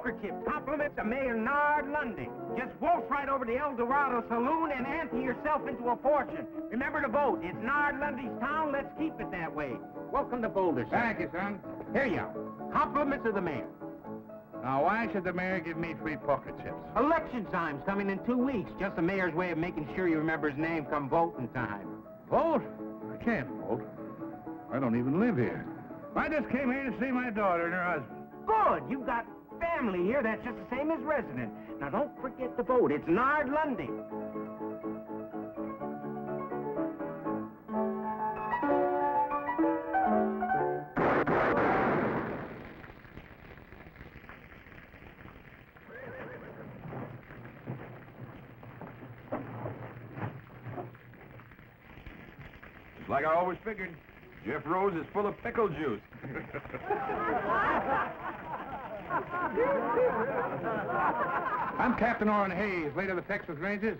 handkerchief. Compliments of Mayor Nard Lundy. Just waltz right over to El Dorado Saloon and ante yourself into a fortune. Remember to vote. It's Nard Lundy's town. Let's keep it that way. Welcome to Boulder, sir. Thank you, son. Here you are. Compliments of the mayor. Now, why should the mayor give me free poker chips? Election time's coming in 2 weeks. Just the mayor's way of making sure you remember his name come voting time. Vote? I can't vote. I don't even live here. I just came here to see my daughter and her husband. Good. You've got family here. That's just the same as resident. Now, don't forget to vote. It's Nard Lundy. Like I always figured, Jeff Rose is full of pickle juice. I'm Captain Orrin Hayes, late of the Texas Rangers.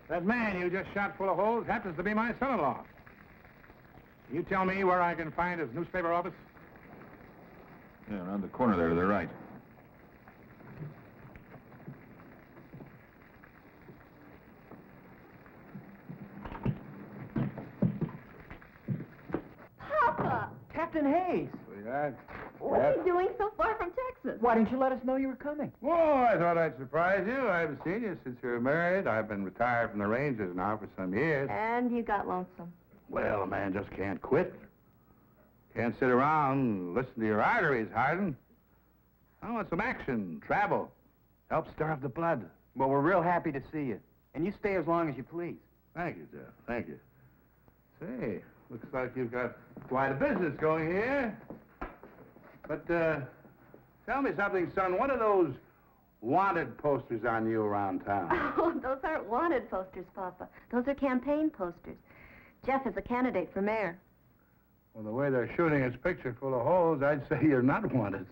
That man you just shot full of holes happens to be my son-in-law. You tell me where I can find his newspaper office? Yeah, around the corner there to the right. Papa! Captain Hayes. Sweetheart. What are you doing so far from Texas? Why didn't you let us know you were coming? Oh, I thought I'd surprise you. I haven't seen you since you were married. I've been retired from the Rangers now for some years. And you got lonesome. Well, a man just can't quit. Can't sit around and listen to your arteries harden. I want some action, travel. Help stir up the blood. Well, we're real happy to see you. And you stay as long as you please. Thank you, Jeff. Thank you. Say, looks like you've got quite a business going here. But, tell me something, son. What are those wanted posters on you around town? Oh, those aren't wanted posters, Papa. Those are campaign posters. Jeff is a candidate for mayor. Well, the way they're shooting his picture full of holes, I'd say you're not wanted.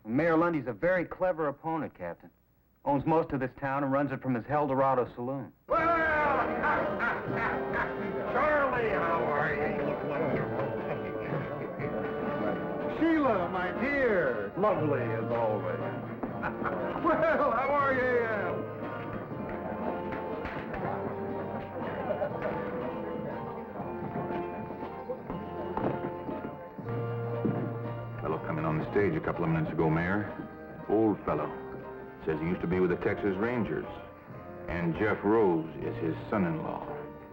Mayor Lundy's a very clever opponent, Captain. Owns most of this town and runs it from his El Dorado Saloon. Well, Charlie, how are you? Sheila, my dear. Lovely as always. Well, how are you? Fellow coming on the stage a couple of minutes ago, Mayor. Old fellow. Says he used to be with the Texas Rangers. And Jeff Rose is his son-in-law.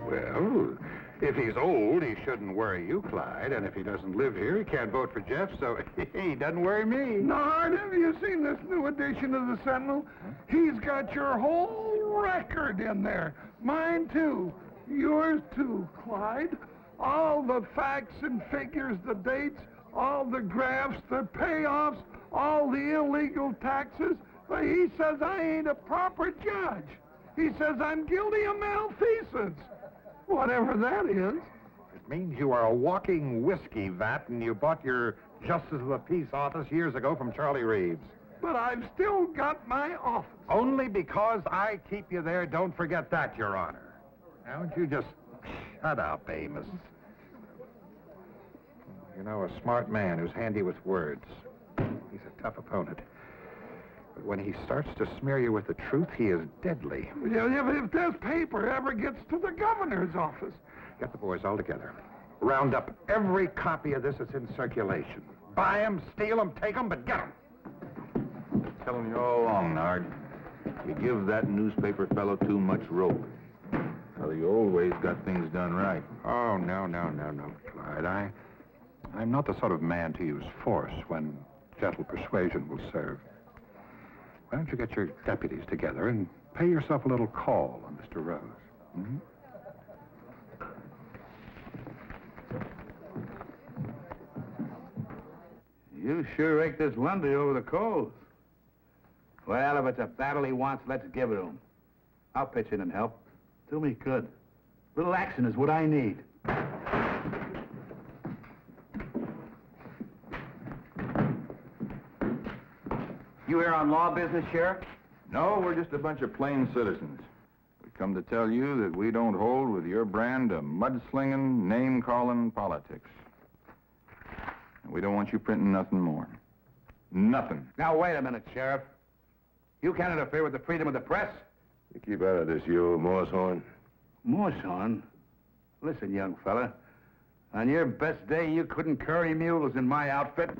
Well, if he's old, he shouldn't worry you, Clyde. And if he doesn't live here, he can't vote for Jeff, so he doesn't worry me. Nard, have you seen this new edition of the Sentinel? He's got your whole record in there. Mine, too. Yours, too, Clyde. All the facts and figures, the dates, all the graphs, the payoffs, all the illegal taxes. But he says I ain't a proper judge. He says I'm guilty of malfeasance. Whatever that is. It means you are a walking whiskey vat and you bought your Justice of the Peace office years ago from Charlie Reeves. But I've still got my office. Only because I keep you there, don't forget that, Your Honor. Now, won't you just shut up, Amos? You know, a smart man who's handy with words. He's a tough opponent. But when he starts to smear you with the truth, he is deadly. Yeah, but if this paper ever gets to the governor's office. Get the boys all together. Round up every copy of this that's in circulation. Buy them, steal them, take them, but get them. Telling you all along, Nard. You give that newspaper fellow too much rope. Well, you always got things done right. Oh, no, Clyde. I'm not the sort of man to use force when gentle persuasion will serve. Why don't you get your deputies together and pay yourself a little call on Mr. Rose? Hmm? You sure raked this Lundy over the coals. Well, if it's a battle he wants, let's give it to him. I'll pitch in and help. Do me good. Little action is what I need. You here on law business, Sheriff? No, we're just a bunch of plain citizens. We come to tell you that we don't hold with your brand of mudslinging, name-calling politics. And we don't want you printing nothing more. Nothing. Now, wait a minute, Sheriff. You can't interfere with the freedom of the press. You keep out of this, you old Moosehorn. Moosehorn? Listen, young fella. On your best day, you couldn't curry mules in my outfit.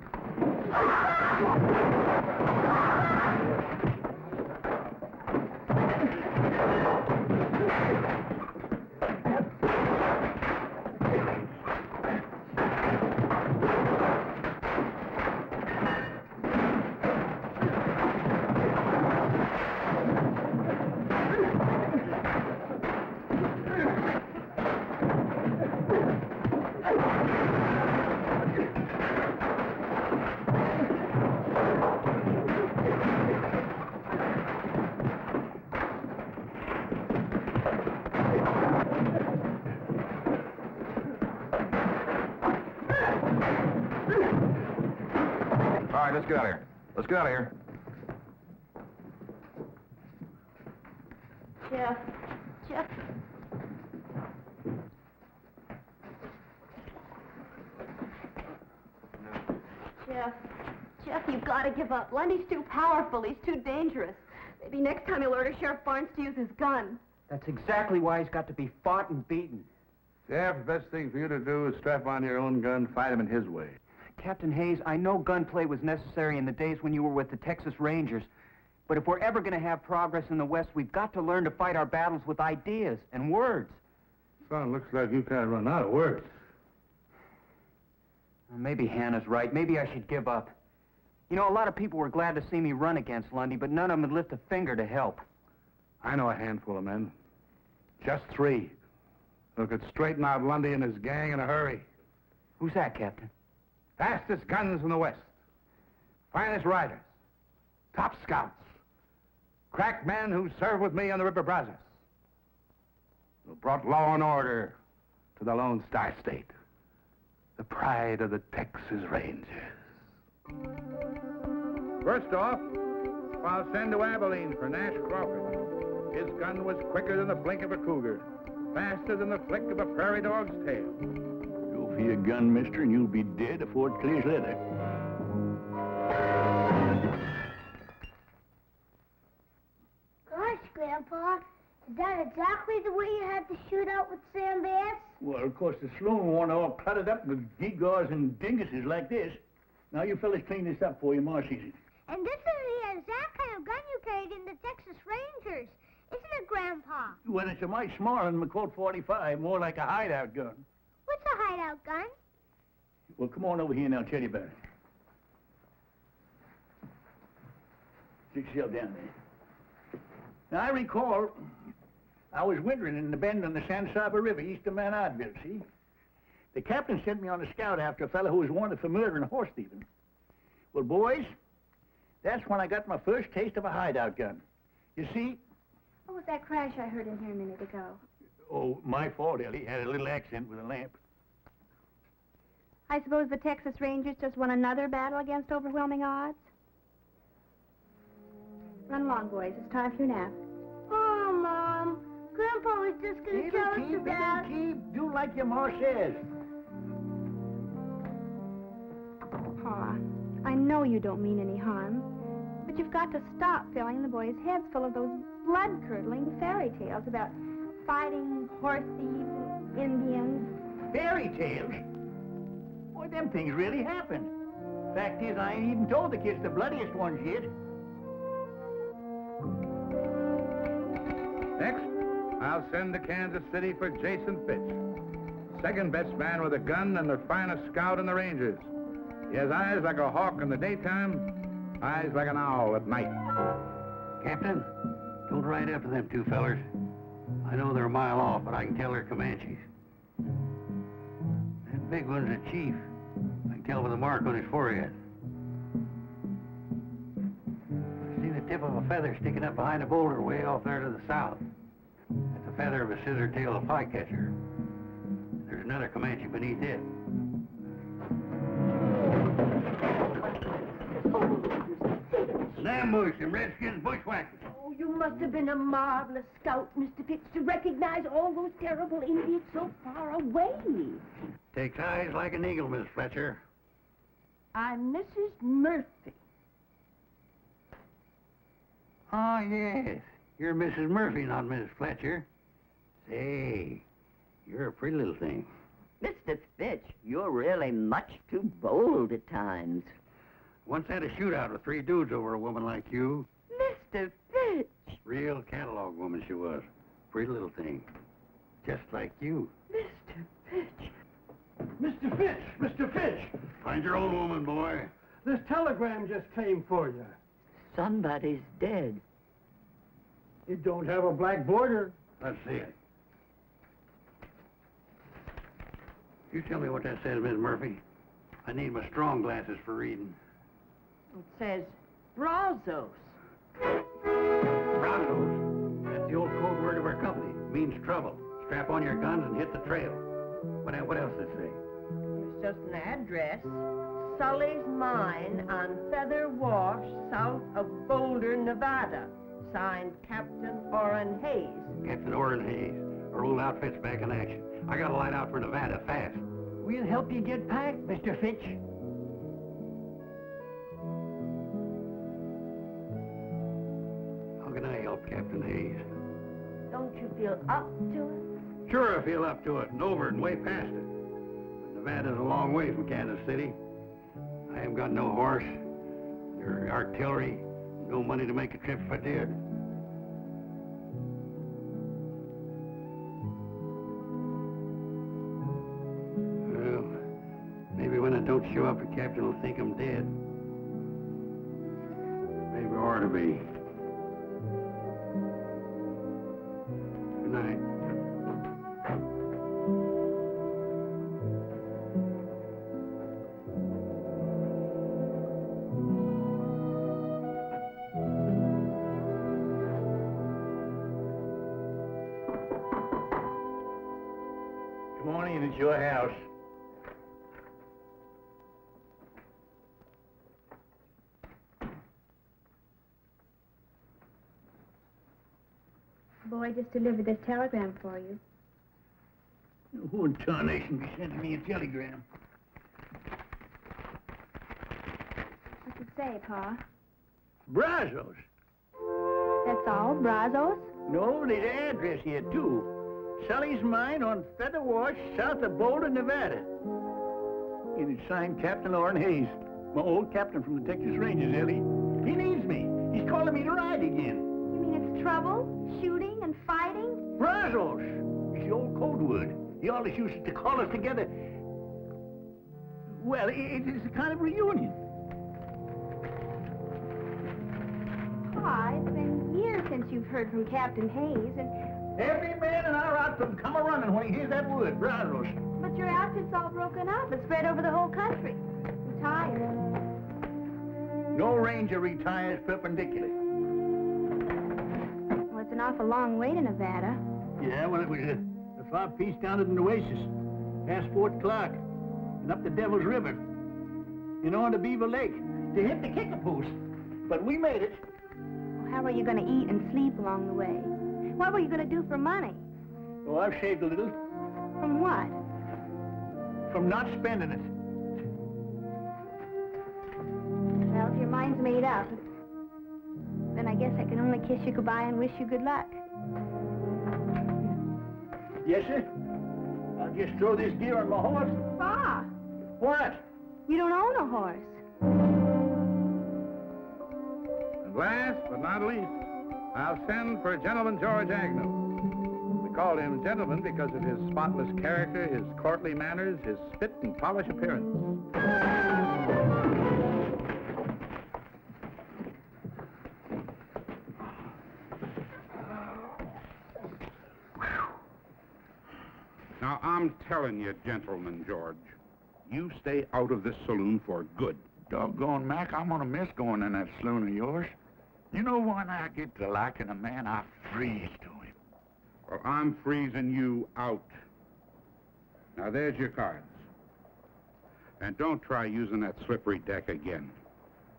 All right, let's get out of here. Let's get out of here. Jeff. Jeff. Jeff, you've got to give up. Lundy's too powerful. He's too dangerous. Maybe next time he'll order Sheriff Barnes to use his gun. That's exactly why he's got to be fought and beaten. Sheriff, the best thing for you to do is strap on your own gun, fight him in his way. Captain Hayes, I know gunplay was necessary in the days when you were with the Texas Rangers. But if we're ever going to have progress in the West, we've got to learn to fight our battles with ideas and words. Son, looks like you kind of run out of words. Well, maybe Hannah's right. Maybe I should give up. You know, a lot of people were glad to see me run against Lundy, but none of them would lift a finger to help. I know a handful of men. Just 3. Who could straighten out Lundy and his gang in a hurry. Who's that, Captain? Fastest guns in the West. Finest riders. Top scouts. Crack men who served with me on the River Brazos. Who brought law and order to the Lone Star State. The pride of the Texas Rangers. First off, I'll send to Abilene for Nash Crawford. His gun was quicker than the blink of a cougar. Faster than the flick of a prairie dog's tail. Go for your gun, mister, and you'll be dead before it clears leather. Gosh, Grandpa, is that exactly the way you had to shoot out with Sam Bass? Well, of course, the saloon wasn't all cluttered up with gewgaws and dinguses like this. Now, you fellas clean this up for you, Ma sees it. And this is the exact kind of gun you carried in the Texas Rangers, isn't it, Grandpa? Well, it's a mite smaller than my Colt 45, more like a hideout gun. What's a hideout gun? Well, come on over here and I'll tell you about it. Stick yourself down there. Now, I recall I was wintering in the bend on the San Saba River east of Mount Oddville, see? The captain sent me on a scout after a fellow who was wanted for murder and horse thieving. Well, boys, that's when I got my first taste of a hideout gun. You see... What was that crash I heard in here a minute ago? Oh, my fault, Ellie. Had a little accident with a lamp. I suppose the Texas Rangers just won another battle against overwhelming odds? Run along, boys. It's time for your nap. Oh, Mom, Grandpa was just going to tell us about... Keep. Do like your ma says. Pa, I know you don't mean any harm, but you've got to stop filling the boys' heads full of those blood-curdling fairy tales about fighting horse thieves, Indians. Fairy tales? Boy, them things really happened. Fact is, I ain't even told the kids the bloodiest ones yet. Next, I'll send to Kansas City for Jason Fitch. Second best man with a gun and the finest scout in the Rangers. He has eyes like a hawk in the daytime, eyes like an owl at night. Captain, don't ride after them 2 fellers. I know they're a mile off, but I can tell they're Comanches. That big one's a chief. I can tell by the mark on his forehead. I see the tip of a feather sticking up behind a boulder way off there to the south. That's the feather of a scissor-tailed flycatcher. There's another Comanche beneath it. An ambush, some Redskins bushwhackers. Oh, you must have been a marvelous scout, Mr. Fitch, to recognize all those terrible Indians so far away. Takes eyes like an eagle, Miss Fletcher. I'm Mrs. Murphy. Oh, yes. You're Mrs. Murphy, not Mrs. Fletcher. Say, you're a pretty little thing. Mr. Fitch, you're really much too bold at times. Once had a shootout with 3 dudes over a woman like you. Mr. Fitch! Real catalog woman she was. Pretty little thing. Just like you. Mr. Fitch! Mr. Fitch! Mr. Fitch! Find your own woman, boy. This telegram just came for you. Somebody's dead. It don't have a black border. Let's see it. You tell me what that says, Miss Murphy. I need my strong glasses for reading. It says Brazos. Brazos. That's the old code word of our company. It means trouble. Strap on your guns and hit the trail. What else does it say? It's just an address. Sully's Mine on Feather Wash, south of Boulder, Nevada. Signed Captain Orrin Hayes. Captain Orrin Hayes. Our old outfit's back in action. I gotta light out for Nevada fast. We'll help you get packed, Mr. Fitch. How can I help Captain Hayes? Don't you feel up to it? Sure, I feel up to it, and over and way past it. But Nevada's a long way from Kansas City. I haven't got no horse, or artillery, no money to make a trip if I did. Well, maybe when I don't show up, the captain will think I'm dead. Maybe I ought to be. Good night. Come on in, it's your house. The boy just delivered this telegram for you. Who in tarnation be sending me a telegram? What's it say, Pa? Brazos. That's all? Brazos? No, there's an address here, too. Sully's Mine on Feather Wash, south of Boulder, Nevada. And it's signed Captain Orrin Hayes, my old captain from the Texas Rangers, Ellie. He needs me. He's calling me to ride again. You mean it's trouble? Shooting and fighting? Brazos. It's the old code word. He always used it to call us together. Well, it's a kind of reunion. Pa, it's been years since you've heard from Captain Hayes, and... Every man in our outfit come a-running when he hears that word, Brazos. But your outfit's all broken up. It's spread over the whole country. Retired. No ranger retires perpendicular. Well, it's an awful long way to Nevada. Yeah, well, it was a far piece down to the Nueces, past Fort Clark, and up the Devil's River, and on to Beaver Lake, to hit the kicker post. But we made it. Well, how are you going to eat and sleep along the way? What were you going to do for money? Oh, I've saved a little. From what? From not spending it. Well, if your mind's made up, then I guess I can only kiss you goodbye and wish you good luck. Yes, sir? I'll just throw this gear on my horse. Pa! What? You don't own a horse. And last but not least, I'll send for Gentleman George Agnew. We call him gentleman because of his spotless character, his courtly manners, his spit and polished appearance. Now, I'm telling you, Gentleman George, you stay out of this saloon for good. Doggone, Mac, I'm gonna miss going in that saloon of yours. You know, when I get to liking a man, I freeze to him. Well, I'm freezing you out. Now, there's your cards. And don't try using that slippery deck again.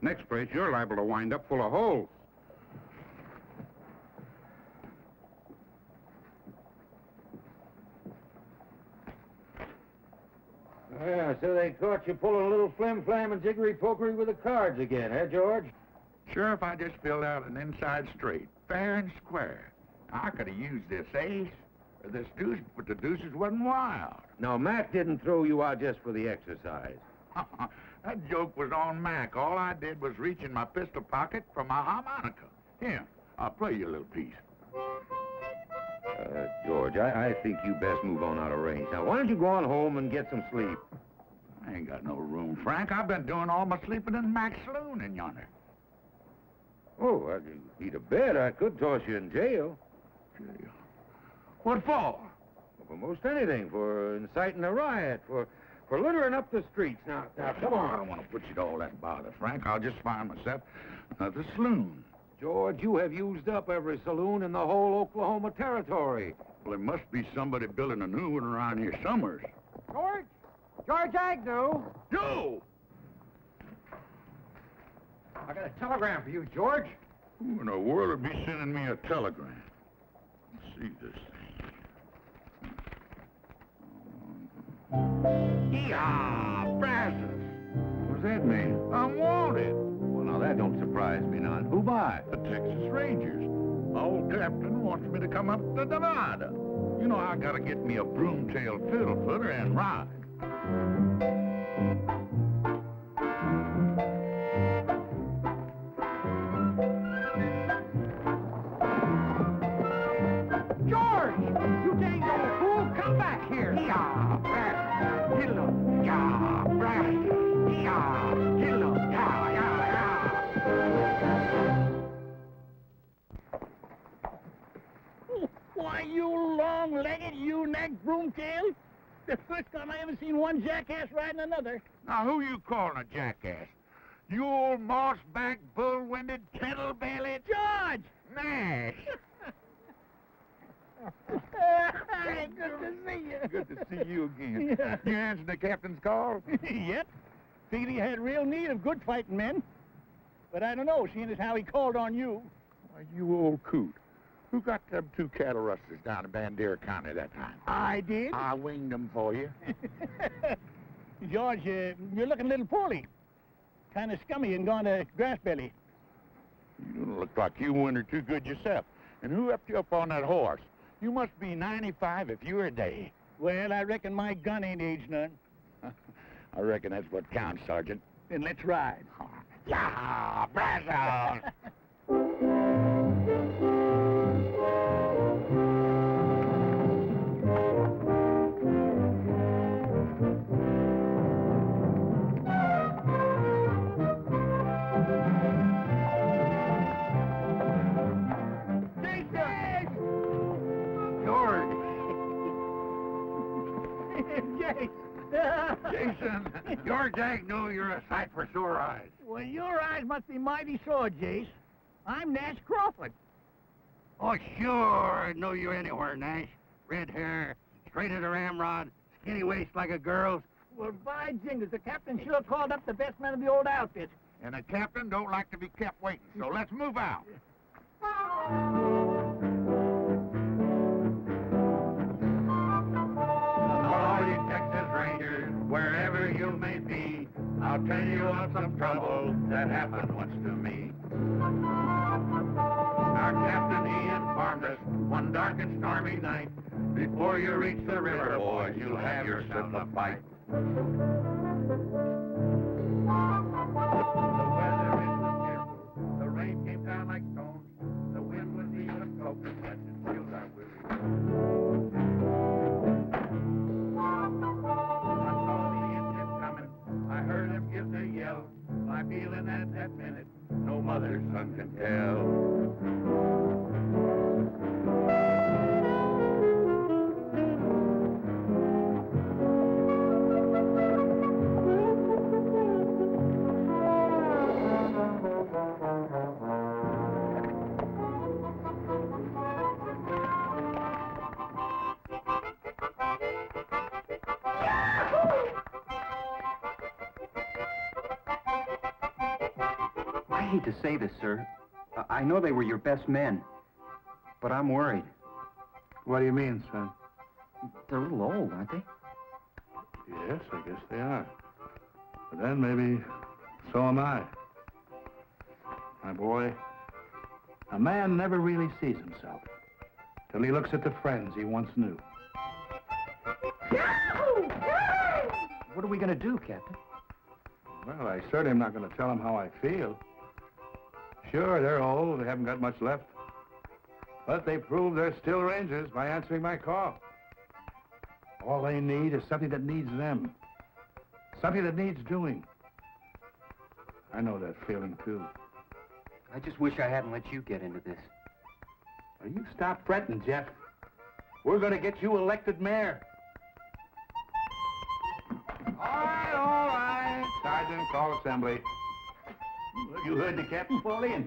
Next place, you're liable to wind up full of holes. Yeah, so they caught you pulling a little flim-flam and jiggery-pokery with the cards again, eh, George? Sheriff, I just filled out an inside straight, fair and square. I could have used this ace or this deuce, but the deuces wasn't wild. No, Mac didn't throw you out just for the exercise. That joke was on Mac. All I did was reach in my pistol pocket for my harmonica. Here, I'll play you a little piece. George, I think you best move on out of range. Now, why don't you go on home and get some sleep? I ain't got no room, Frank. I've been doing all my sleeping in Mac's saloon in yonder. Oh, I need a bed. I could toss you in jail. Jail? What for? Well, for most anything. For inciting a riot. For littering up the streets. Now, come on. I don't want to put you to all that bother, Frank. I'll just find myself another saloon. George, you have used up every saloon in the whole Oklahoma territory. Well, there must be somebody building a new one around here somewhere. George? George Agnew! Joe! I got a telegram for you, George. Who in the world would be sending me a telegram? Let's see this thing. Yee-haw! Brazos! What's that mean? I'm wanted. Well, now, that don't surprise me none. Who by? The Texas Rangers. My old captain wants me to come up to Nevada. You know, I gotta get me a broom-tailed fiddle-footer and ride. George! You dang old fool! Come back here! Yee-haw! Brazos! Hello! Yah! Brazos! Yee-haw! Hello! Yah! Yah! Oh, why, you long-legged, you neck broomtail? The first time I ever seen one jackass riding another. Now, who you calling a jackass? You old moss-backed, bull-winded, kettle-bellied... George! Nash! Hey, good to see you. Good to see you again. Yeah. You answered the captain's call? Yep. Figured he had real need of good fighting men. But I don't know, seeing as how he called on you. Why, you old coot. Who got them 2 cattle rustlers down in Bandera County that time? I did. I winged them for you. George, you're looking a little poorly. Kind of scummy and gone to grass belly. You don't look like you wintered too good yourself. And who upped you up on that horse? You must be 95 if you're a day. Well, I reckon my gun ain't aged none. I reckon that's what counts, Sergeant. Then let's ride. Yeah, Brazos! Jason, George Agnew, you're a sight for sore eyes. Well, your eyes must be mighty sore, Jace. I'm Nash Crawford. Oh, sure. I know you anywhere, Nash. Red hair, straight as a ramrod, skinny waist like a girl's. Well, by jingles, the captain sure called up the best man of the old outfit. And the captain don't like to be kept waiting, so let's move out. All you Texas Rangers, wherever you may be, I'll tell you of some trouble that happened once to me. Our captain, he informed us one dark and stormy night, before you reach the river, boys, you'll have yourself a fight. The weather is fearful, the rain came down like stones, the wind was even soaking, yet it chilled our weary. I saw the Indians coming, I heard them give their yell, my feeling at that minute, no mother's son can tell. I hate to say this, sir. I know they were your best men, but I'm worried. What do you mean, son? They're a little old, aren't they? Yes, I guess they are. But then maybe so am I. My boy, a man never really sees himself till he looks at the friends he once knew. What are we going to do, Captain? Well, I certainly am not going to tell them how I feel. Sure, they're old. They haven't got much left. But they prove they're still Rangers by answering my call. All they need is something that needs them. Something that needs doing. I know that feeling, too. I just wish I hadn't let you get into this. Well, you stop fretting, Jeff. We're going to get you elected mayor. All right. Sergeant, call assembly. You heard the captain fall in.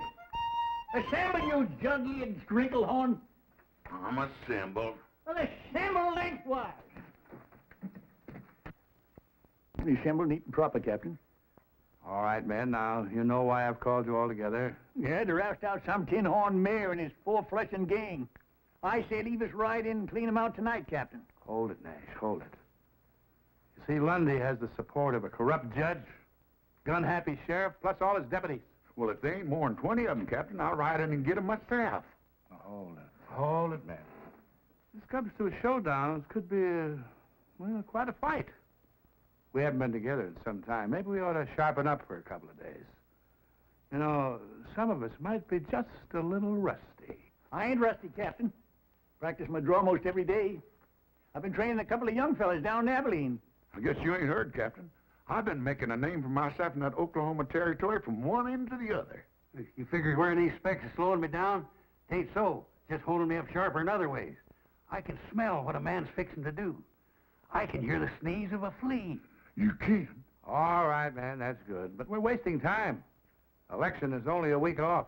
Assemble, you jug-eared sprinkle-horn. I'm assembled. Well, assemble lengthwise. Assemble neat and proper, Captain. All right, men. Now, you know why I've called you all together. Yeah, to roust out some tin-horn mayor and his four-flushing gang. I say leave us right in and clean him out tonight, Captain. Hold it, Nash, hold it. You see, Lundy has the support of a corrupt judge, gun-happy sheriff, plus all his deputies. Well, if there ain't more than 20 of them, Captain, I'll ride in and get them myself. Hold it, man. This comes to a showdown. It could be, well, quite a fight. We haven't been together in some time. Maybe we ought to sharpen up for a couple of days. You know, some of us might be just a little rusty. I ain't rusty, Captain. Practice my draw most every day. I've been training a couple of young fellas down in Abilene. I guess you ain't heard, Captain. I've been making a name for myself in that Oklahoma territory from one end to the other. You figure wearing these specs is slowing me down? It ain't so. Just holding me up sharper in other ways. I can smell what a man's fixing to do. I can hear the sneeze of a flea. You can? All right, man, that's good. But we're wasting time. Election is only a week off.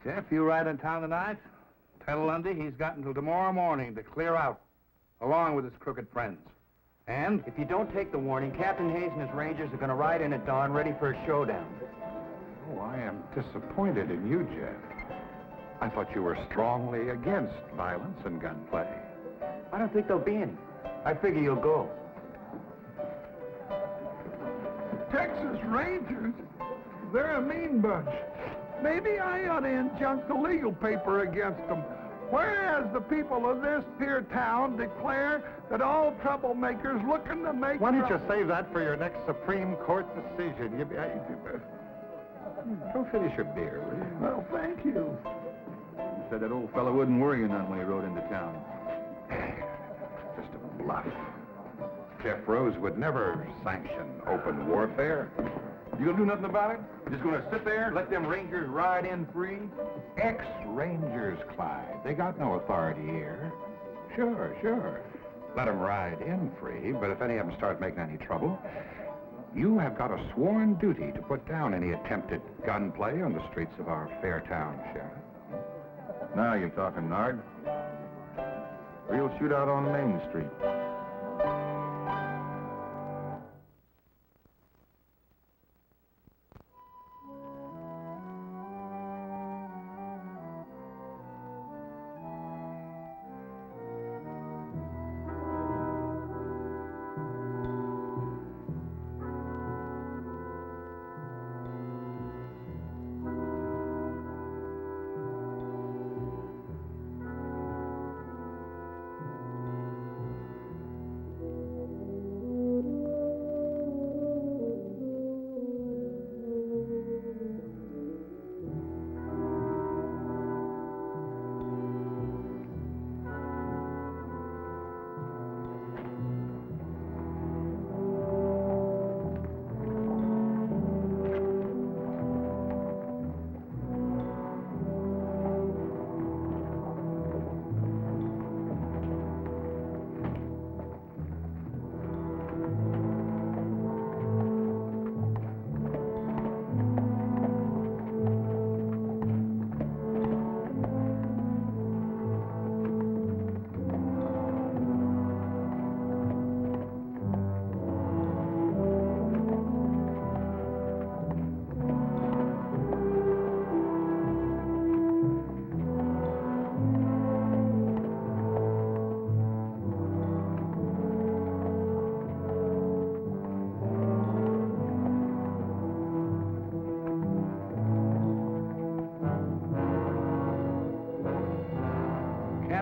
Jeff, you ride in town tonight? Tell Lundy he's got until tomorrow morning to clear out, along with his crooked friends. And If you don't take the warning, Captain Hayes and his Rangers are going to ride in at dawn ready for a showdown. Oh, I am disappointed in you, Jeff. I thought you were strongly against violence and gunplay. I don't think there'll be any. I figure you'll go. Texas Rangers? They're a mean bunch. Maybe I ought to injunct the legal paper against them. Whereas the people of this here town declare that all troublemakers looking to make... Why don't you save that for your next Supreme Court decision? Go finish your beer, will you? Well, thank you. You said that old fellow wouldn't worry you none when he rode into town. Just a bluff. Jeff Rose would never sanction open warfare. you gonna do nothing about it? Just gonna sit there and let them Rangers ride in free? Ex-Rangers, Clyde. They got no authority here. Sure. Let them ride in free, but if any of them start making any trouble, you have got a sworn duty to put down any attempted gunplay on the streets of our fair town, Sheriff. Now you're talking, Nard. Real shootout on Main Street.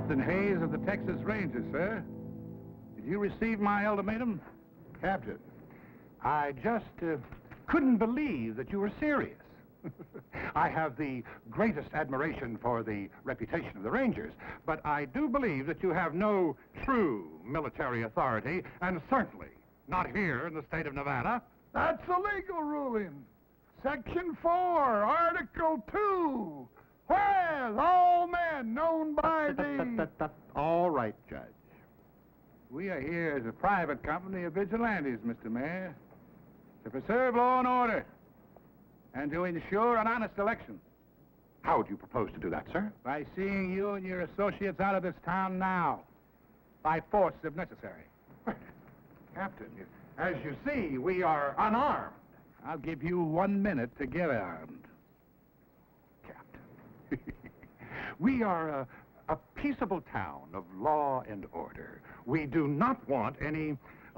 Captain Hayes of the Texas Rangers, sir. Did you receive my ultimatum? Captain, I just couldn't believe that you were serious. I have the greatest admiration for the reputation of the Rangers, but I do believe that you have no true military authority, and certainly not here in the state of Nevada. That's a legal ruling. Section 4, Article 2. Whereas all men known by the... All right, Judge. We are here as a private company of vigilantes, Mr. Mayor, to preserve law and order and to ensure an honest election. How do you propose to do that, sir? By seeing you and your associates out of this town now, by force if necessary. Captain, as you see, we are unarmed. I'll give you 1 minute to get armed. Captain, we are a peaceable town of law and order. We do not want any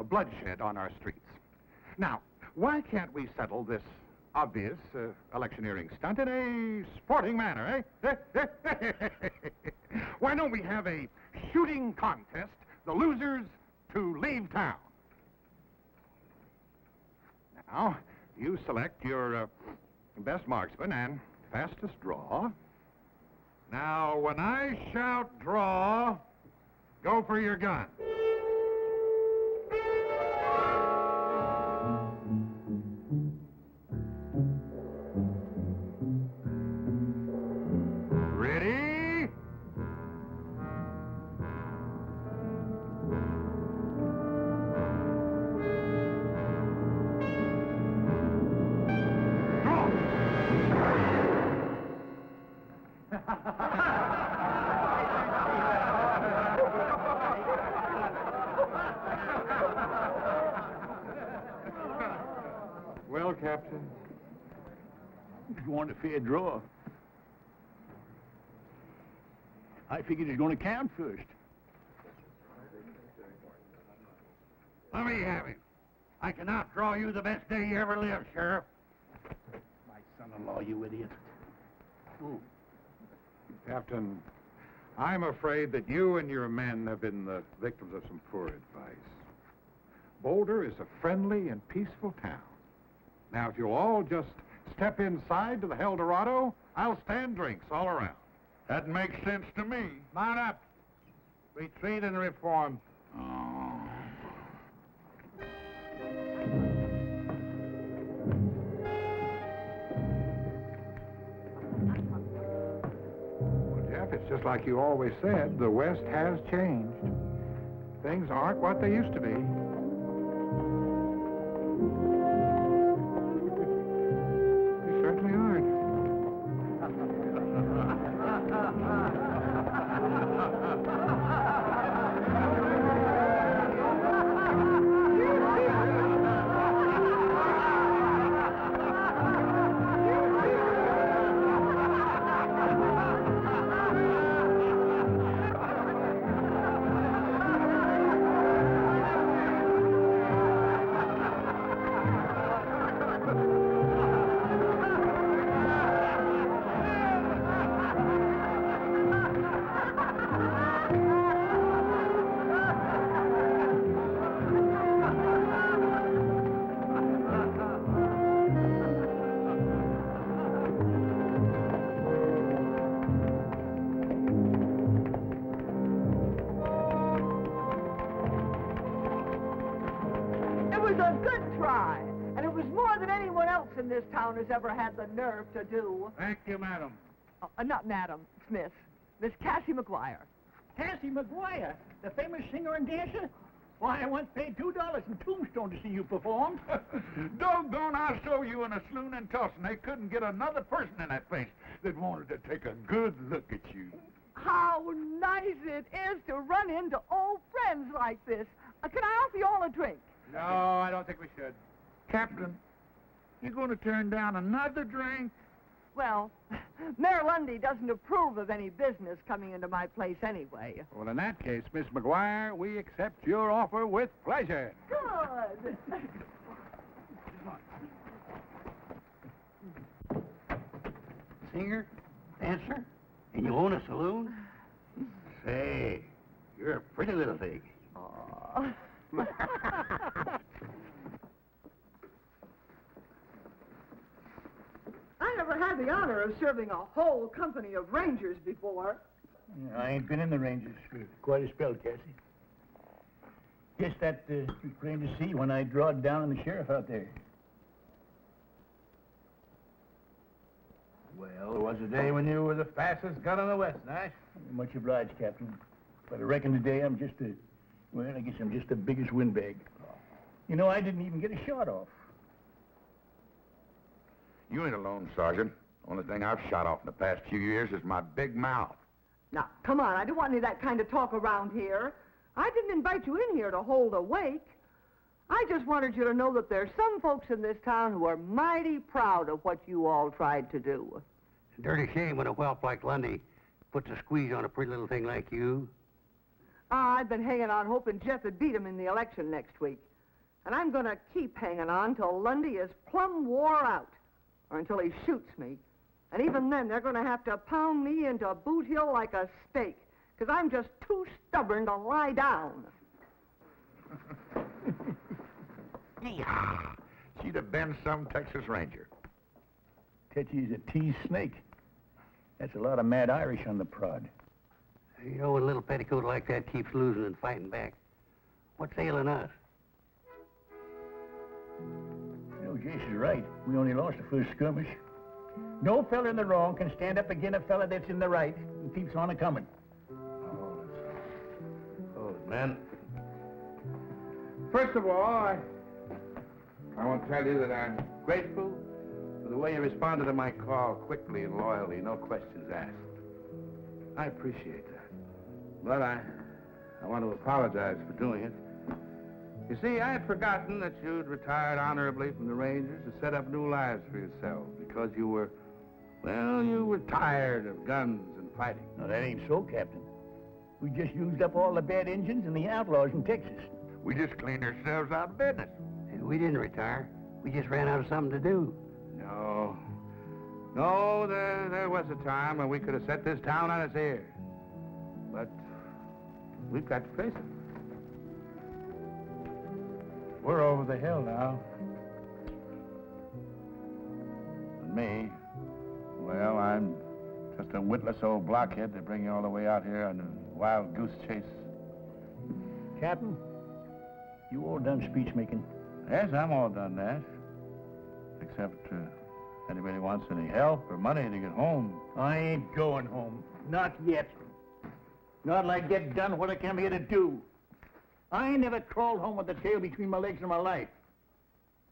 bloodshed on our streets. Now, why can't we settle this obvious electioneering stunt in a sporting manner, eh? Why don't we have a shooting contest, the losers to leave town? Now, you select your best marksman and fastest draw. Now, when I shout draw, go for your gun. Ready? Well, Captain, You want a fair draw? I figured he's going to count first. Let me have him. I can outdraw you the best day you ever lived, Sheriff. My son-in-law, you idiot. Ooh. Captain, I'm afraid that you and your men have been the victims of some poor advice. Boulder is a friendly and peaceful town. Now, if you'll all just step inside to the El Dorado, I'll stand drinks all around. That makes sense to me. Mount up. Retreat and reform. Well, Jeff, it's just like you always said, the West has changed. Things aren't what they used to be. They certainly aren't. This town has ever had the nerve to do. Thank you, madam. Not Madam Smith. Miss Cassie McGuire. Cassie McGuire, the famous singer and dancer? Why, I once paid $2 in Tombstone to see you perform. Doggone, I saw you in a saloon in Tulsa. They couldn't get another person in that place that wanted to take a good look at you. How nice it is to run into old friends like this. Can I offer you all a drink? No, I don't think we should. Captain, you going to turn down another drink? Well, Mayor Lundy doesn't approve of any business coming into my place anyway. Well, in that case, Miss McGuire, we accept your offer with pleasure. Good. Singer, dancer, and you own a saloon? Hey, you're a pretty little thing. Aw. I never had the honor of serving a whole company of rangers before. I ain't been in the Rangers for quite a spell, Cassie. Guess that was plain to see when I drawed down on the sheriff out there. Well, there was a day when you were the fastest gun in the West, Nash. Much obliged, Captain. But I reckon today I'm just I guess I'm just the biggest windbag. You know, I didn't even get a shot off. You ain't alone, Sergeant. Only thing I've shot off in the past few years is my big mouth. Now, come on, I don't want any of that kind of talk around here. I didn't invite you in here to hold a wake. I just wanted you to know that there's some folks in this town who are mighty proud of what you all tried to do. Dirty shame when a whelp like Lundy puts a squeeze on a pretty little thing like you. I've been hanging on hoping Jeff would beat him in the election next week. And I'm going to keep hanging on till Lundy is plumb wore out, or until he shoots me. And even then, they're going to have to pound me into Boot Hill like a steak, because I'm just too stubborn to lie down. Yeah. She'd have been some Texas Ranger. Tetchy's a teased snake. That's a lot of mad Irish on the prod. You know, when a little petticoat like that keeps losing and fighting back, what's ailing us? You know, Jason's right. We only lost the first skirmish. No fella in the wrong can stand up against a fella that's in the right and keeps on a-coming. Oh, man. First of all, I want to tell you that I'm grateful for the way you responded to my call quickly and loyally, no questions asked. I appreciate that. But I want to apologize for doing it. You see, I had forgotten that you'd retired honorably from the Rangers to set up new lives for yourself because you were tired of guns and fighting. No, that ain't so, Captain. We just used up all the bad engines and the outlaws in Texas. We just cleaned ourselves out of business. We didn't retire. We just ran out of something to do. No, there was a time when we could have set this town on its ear. But we've got to face it. We're over the hill now. And me, well, I'm just a witless old blockhead to bring you all the way out here on a wild goose chase. Captain, you all done speech making? Yes, I'm all done, Nash. Except anybody wants any help or money to get home. I ain't going home. Not yet. Not till I get done what I came here to do. I ain't never crawled home with the tail between my legs in my life.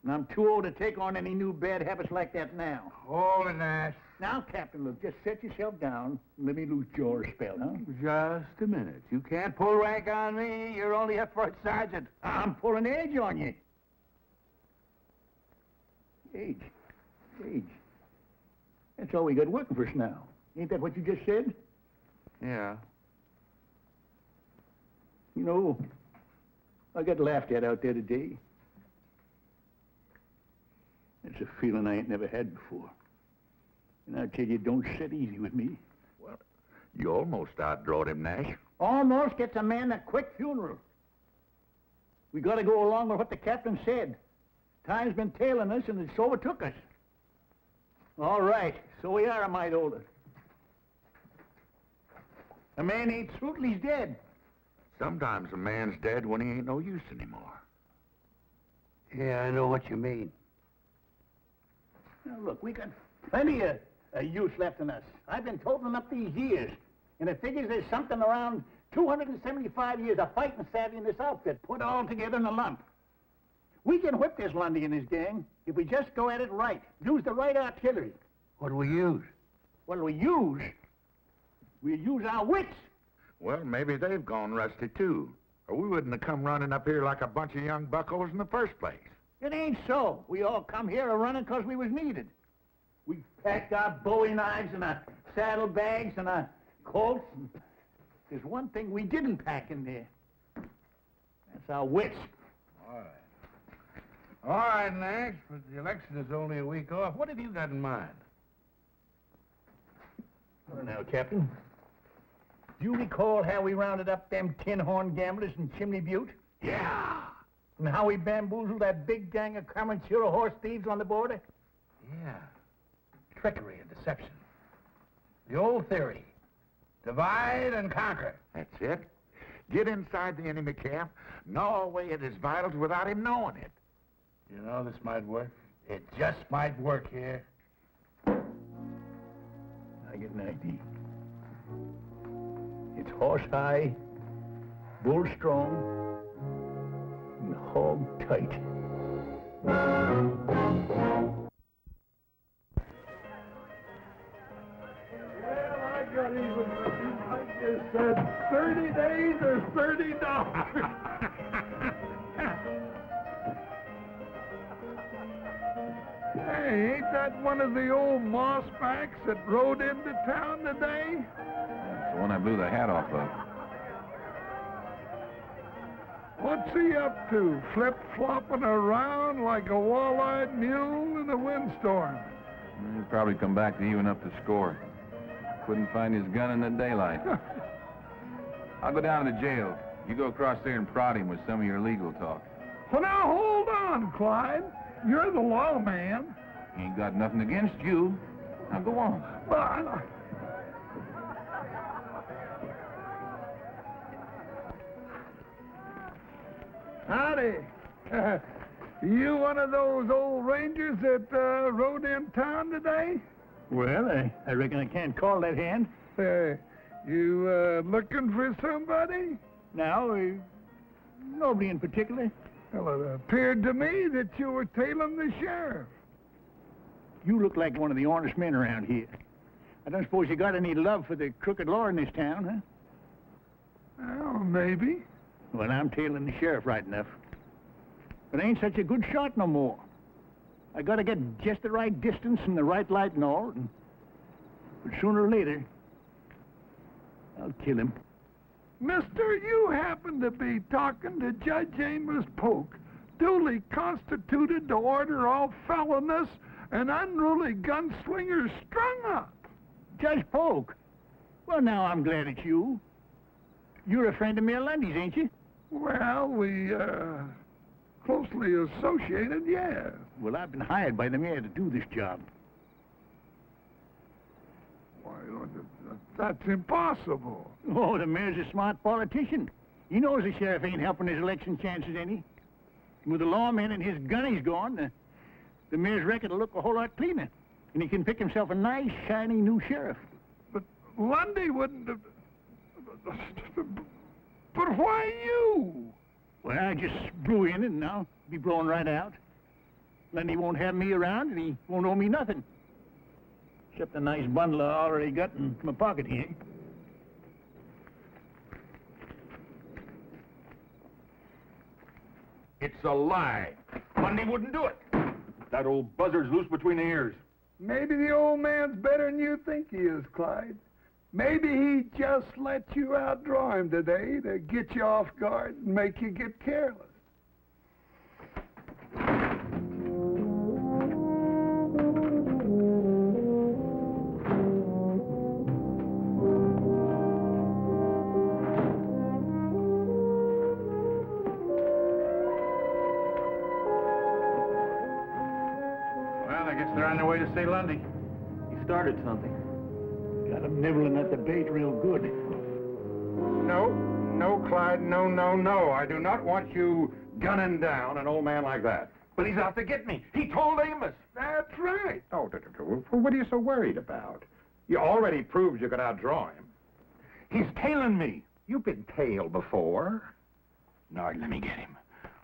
And I'm too old to take on any new bad habits like that now. Hold it, Nash. Now, Captain, look, just set yourself down and let me lose your spell, huh? Just a minute. You can't pull rank on me. You're only a first sergeant. I'm pulling age on you. Age. That's all we got working for us now. Ain't that what you just said? Yeah. You know, I got laughed at out there today. It's a feeling I ain't never had before. And I tell you, it don't sit easy with me. Well, you almost outdrawed him, Nash. Almost gets a man a quick funeral. We got to go along with what the captain said. Time's been tailing us, and it's overtook us. All right, so we are a mite older. A man ain't through till he's dead. Sometimes a man's dead when he ain't no use anymore. Yeah, I know what you mean. Now, look, we got plenty of youth left in us. I've been totaling up these years, and it figures there's something around 275 years of fighting savvy in this outfit, put all together in a lump. We can whip this Lundy and his gang if we just go at it right, use the right artillery. What do we use? What do we use? We use our wits. Well, maybe they've gone rusty, too. Or we wouldn't have come running up here like a bunch of young buckos in the first place. It ain't so. We all come here a-running 'cause we was needed. We packed our bowie knives and our saddlebags and our Colts. There's one thing we didn't pack in there. That's our wits. All right, Nash, but the election is only a week off. What have you got in mind? Well, now, Captain, Do you recall how we rounded up them tin-horn gamblers in Chimney Butte? Yeah. And how we bamboozled that big gang of Comanchero horse thieves on the border? Yeah. Trickery and deception. The old theory. Divide and conquer. That's it. Get inside the enemy camp, gnaw away at his vitals without him knowing it. You know, this might work. It just might work here. I get an idea. It's horse high, bull strong, and hog tight. Well, I got even with you. I just said 30 days or $30. Hey, ain't that one of the old mossbacks that rode into town today? That's the one I blew the hat off of. What's he up to? Flip-flopping around like a wall-eyed mule in a windstorm. He'll probably come back to even up the score. Couldn't find his gun in the daylight. I'll go down to the jail. You go across there and prod him with some of your legal talk. Well, now, hold on, Clyde. You're the lawman. He ain't got nothing against you. Now go on. Well, howdy. You one of those old rangers that rode in town today? Well, I reckon I can't call that hand. You looking for somebody? No, nobody in particular. Well, it appeared to me that you were tailing the sheriff. You look like one of the honest men around here. I don't suppose you got any love for the crooked law in this town, huh? Well, maybe. Well, I'm tailing the sheriff right enough. But I ain't such a good shot no more. I gotta get just the right distance and the right light and all. But sooner or later, I'll kill him. Mister, you happen to be talking to Judge Amos Polk, duly constituted to order all felonious and unruly gunslingers strung up. Judge Polk? Well, now I'm glad it's you. You're a friend of Mayor Lundy's, ain't you? Well, we, closely associated, yeah. Well, I've been hired by the mayor to do this job. Why, that's impossible. Oh, the mayor's a smart politician. He knows the sheriff ain't helping his election chances any. With the lawman and his gunnies gone, the mayor's record will look a whole lot cleaner. And he can pick himself a nice, shiny new sheriff. But Lundy wouldn't have... But why you? Well, I just blew in and now be blowing right out. Lundy won't have me around and he won't owe me nothing. Except the nice bundle I already got in my pocket here. It's a lie. Lundy wouldn't do it. That old buzzard's loose between the ears. Maybe the old man's better than you think he is, Clyde. Maybe he just let you outdraw him today to get you off guard and make you get careless. Well, I guess they're on their way to see Lundy. He started something. Got him nibbling at the bait real good. No, Clyde, no. I do not want you gunning down an old man like that. But he's out to get me. He told Amos. That's right. Oh, what are you so worried about? You already proved you could outdraw him. He's tailing me. You've been tailed before. No, let me get him.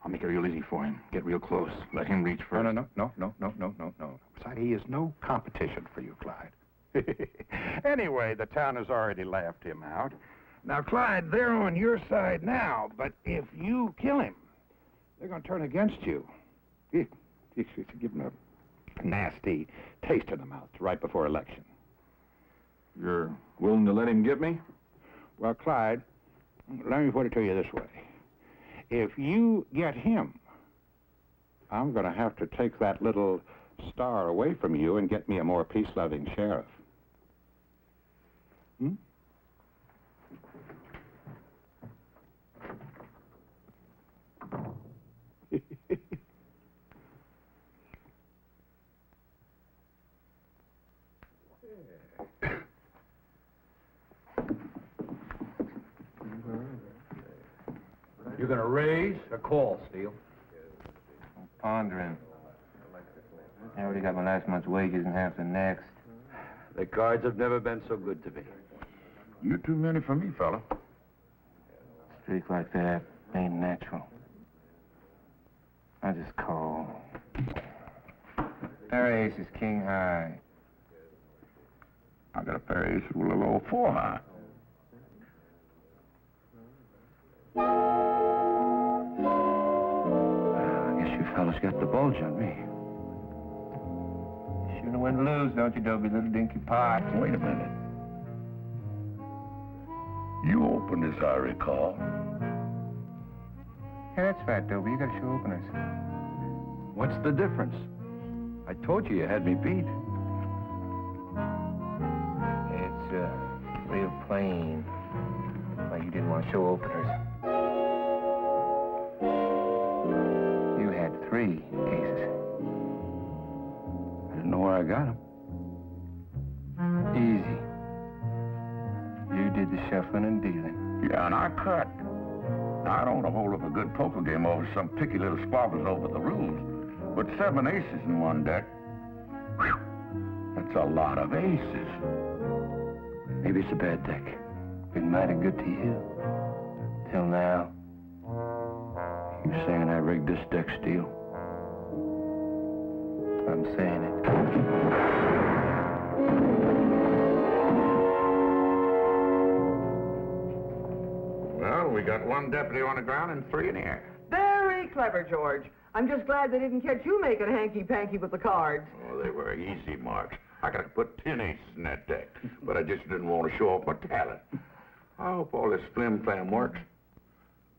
I'll make it real easy for him. Get real close. Let him reach first. No. Besides, he is no competition for you, Clyde. Anyway, the town has already laughed him out. Now, Clyde, they're on your side now, but if you kill him, they're going to turn against you. You should give him a nasty taste in the mouth right before election. You're willing to let him get me? Well, Clyde, let me put it to you this way. If you get him, I'm going to have to take that little star away from you and get me a more peace-loving sheriff. gonna raise or call, Steele? I'm pondering. I already got my last month's wages and half the next. The cards have never been so good to me. You too many for me, fella. A streak like that ain't natural. I just call. Pair of aces, king high. I got a pair of aces with a low 4 high. I guess you fellas got the bulge on me. You shouldn't win to lose, don't you, Dobie, little dinky pot? Wait a minute. You opened this, I recall. Yeah, that's right, Dobie. You got to show openers. What's the difference? I told you had me beat. It's, real plain. Like you didn't want to show openers. You had 3 aces. I didn't know where I got them. Easy. You did the shuffling and dealing. Yeah, and I cut. Now, I don't hold up a good poker game over some picky little squabbles over the rules. But 7 aces in one deck, whew, that's a lot of aces. Maybe it's a bad deck. Been mighty good to you. Till now. You're saying I rigged this deck, Steele? I'm saying it. Well, we got 1 deputy on the ground and 3 in the air. Very clever, George. I'm just glad they didn't catch you making hanky-panky with the cards. Oh, they were easy marks. I could have put 10 aces in that deck, but I just didn't want to show off my talent. I hope all this flim-flam works.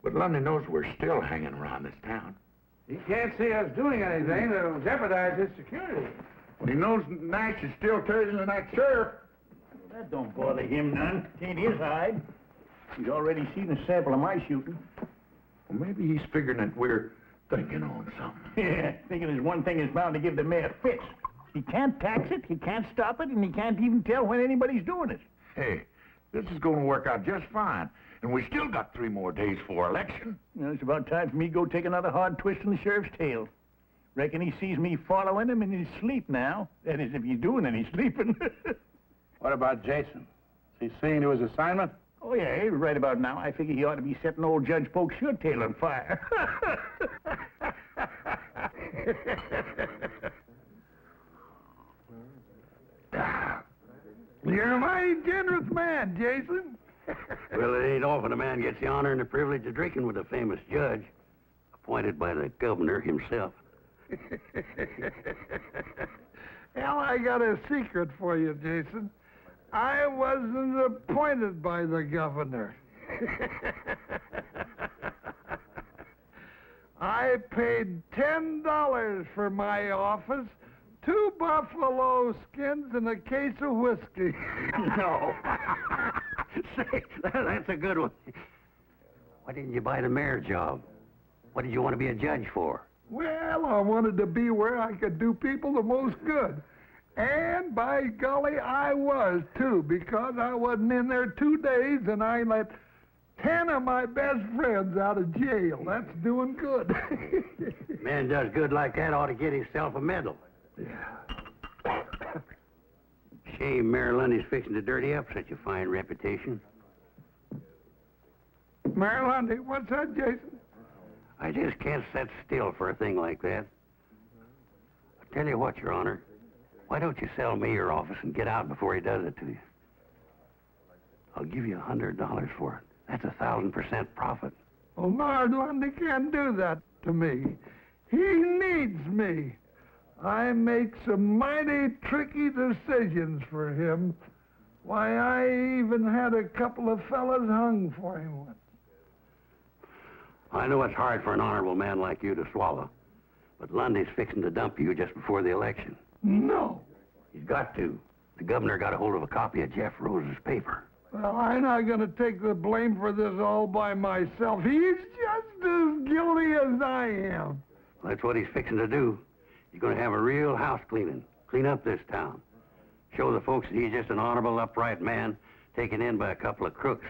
But Lundy knows we're still hanging around this town. He can't see us doing anything that'll jeopardize his security. Well, he knows Nash is still carrying the night sheriff. Well, that don't bother him none. It ain't his hide. He's already seen a sample of my shooting. Well, maybe he's figuring that we're thinking on something. Yeah, thinking there's one thing that's bound to give the mayor fits. He can't tax it, he can't stop it, and he can't even tell when anybody's doing it. Hey, this is going to work out just fine. And we still got 3 more days for election. Well, it's about time for me to go take another hard twist in the sheriff's tail. Reckon he sees me following him in his sleep now. That is, if he's doing any sleeping. What about Jason? Is he seeing to his assignment? Oh, yeah, right about now. I figure he ought to be setting old Judge Polk's shirt tail on fire. You're a mighty generous man, Jason. Well, it ain't often a man gets the honor and the privilege of drinking with a famous judge, appointed by the governor himself. Well, I got a secret for you, Jason. I wasn't appointed by the governor. I paid $10 for my office, 2 buffalo skins, and a case of whiskey. No. Say, that's a good one. Why didn't you buy the mayor job? What did you want to be a judge for? Well, I wanted to be where I could do people the most good. And by golly, I was, too, because I wasn't in there 2 days and I let 10 of my best friends out of jail. That's doing good. Man does good like that ought to get himself a medal. Yeah. Shame Mayor Lundy's fixing to dirty up such a fine reputation. Mayor Lundy, what's that, Jason? I just can't sit still for a thing like that. I tell you what, Your Honor. Why don't you sell me your office and get out before he does it to you? I'll give you $100 for it. That's 1,000% profit. Well, Nard Lundy can't do that to me. He needs me. I make some mighty tricky decisions for him. Why, I even had a couple of fellas hung for him once. I know it's hard for an honorable man like you to swallow, but Lundy's fixing to dump you just before the election. No. He's got to. The governor got a hold of a copy of Jeff Rose's paper. Well, I'm not going to take the blame for this all by myself. He's just as guilty as I am. Well, that's what he's fixing to do. He's going to have a real house cleaning. Clean up this town. Show the folks that he's just an honorable, upright man taken in by a couple of crooks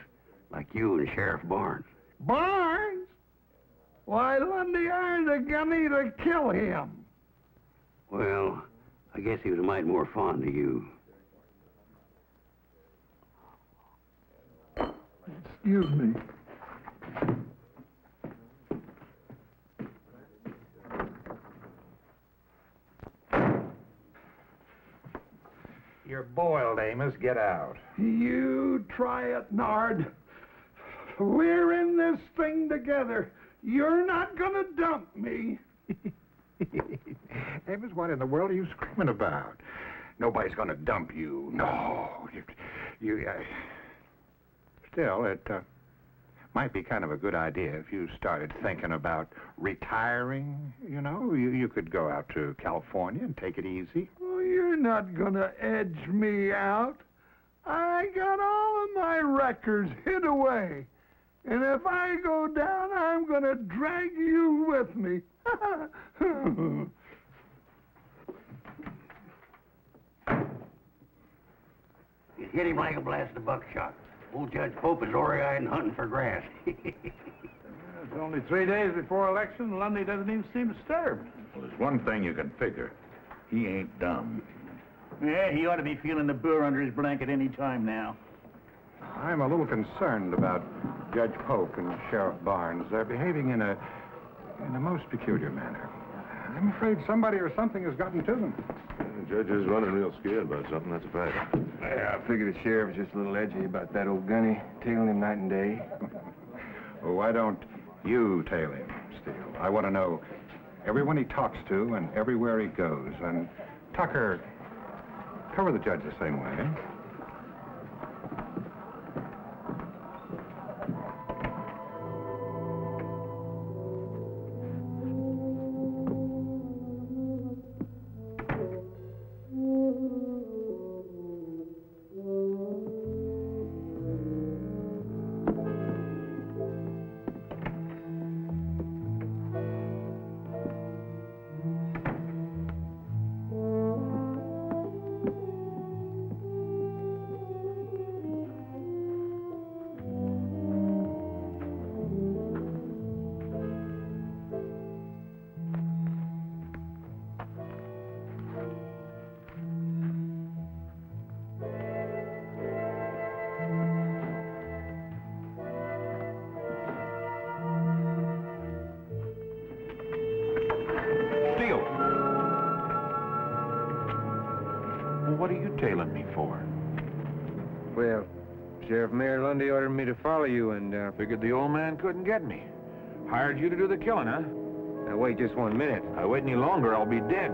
like you and Sheriff Barnes. Barnes? Why, Lundy, I'm the gunny to kill him. Well, I guess he was a mite more fond of you. Excuse me. You're boiled, Amos. Get out. You try it, Nard. We're in this thing together. You're not gonna dump me. Amos, what in the world are you screaming about? Nobody's going to dump you. No. Still, it might be kind of a good idea if you started thinking about retiring. You know, you could go out to California and take it easy. Oh, you're not gonna edge me out. I got all of my records hid away. And if I go down, I'm gonna drag you with me. You hit him like a blasted buckshot. Old Judge Pope is ori-eyed and hunting for grass. It's only 3 days before election, and Lundy doesn't even seem disturbed. Well, there's one thing you can figure. He ain't dumb. Yeah, he ought to be feeling the burr under his blanket any time now. I'm a little concerned about Judge Pope and Sheriff Barnes. They're behaving in a most peculiar manner. I'm afraid somebody or something has gotten to them. The judge is running real scared about something, that's a fact. Yeah, I figured the sheriff was just a little edgy about that old gunny, tailing him night and day. Well, why don't you tail him, Steele? I want to know everyone he talks to and everywhere he goes. And Tucker, cover the judge the same way. What are you tailing me for? Well, Sheriff Mayor Lundy ordered me to follow you and, Figured the old man couldn't get me. Hired you to do the killing, huh? Now, wait just 1 minute. If I wait any longer, I'll be dead.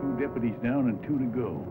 2 deputies down and 2 to go.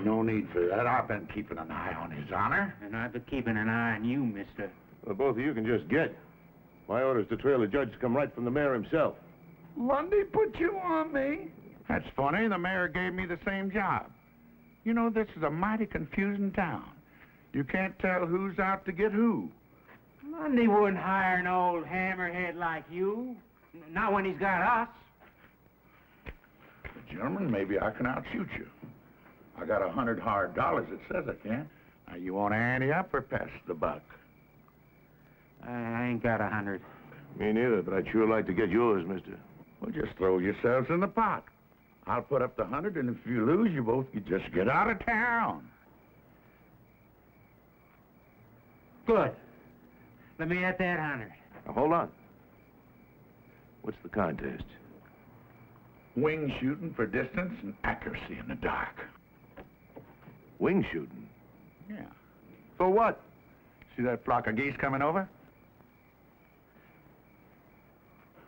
No need for that. I've been keeping an eye on His Honor. And I've been keeping an eye on you, mister. Well, both of you can just get. My orders to trail the judge come right from the mayor himself. Lundy put you on me. That's funny. The mayor gave me the same job. You know, this is a mighty confusing town. You can't tell who's out to get who. Lundy wouldn't hire an old hammerhead like you. Not when he's got us. Gentlemen, maybe I can outshoot you. I got $100 hard dollars that says I can. Now, you want to ante up or pass the buck? I ain't got 100. Me neither, but I'd sure like to get yours, mister. Well, just throw yourselves in the pot. I'll put up the 100, and if you lose, you just get out of town. Good. Let me at that 100. Now, hold on. What's the contest? Wing shooting for distance and accuracy in the dark. Wing shooting? Yeah. For what? See that flock of geese coming over?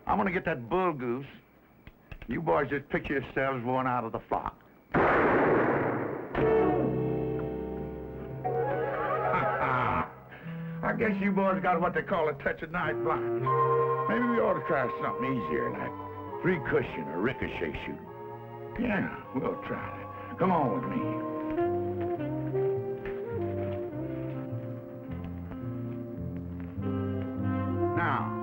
I'm gonna get that bull goose. You boys just picture yourselves one out of the flock. I guess you boys got what they call a touch of night blindness. Maybe we ought to try something easier, like three cushion or ricochet shooting. Yeah, we'll try that. Come on with me. Now,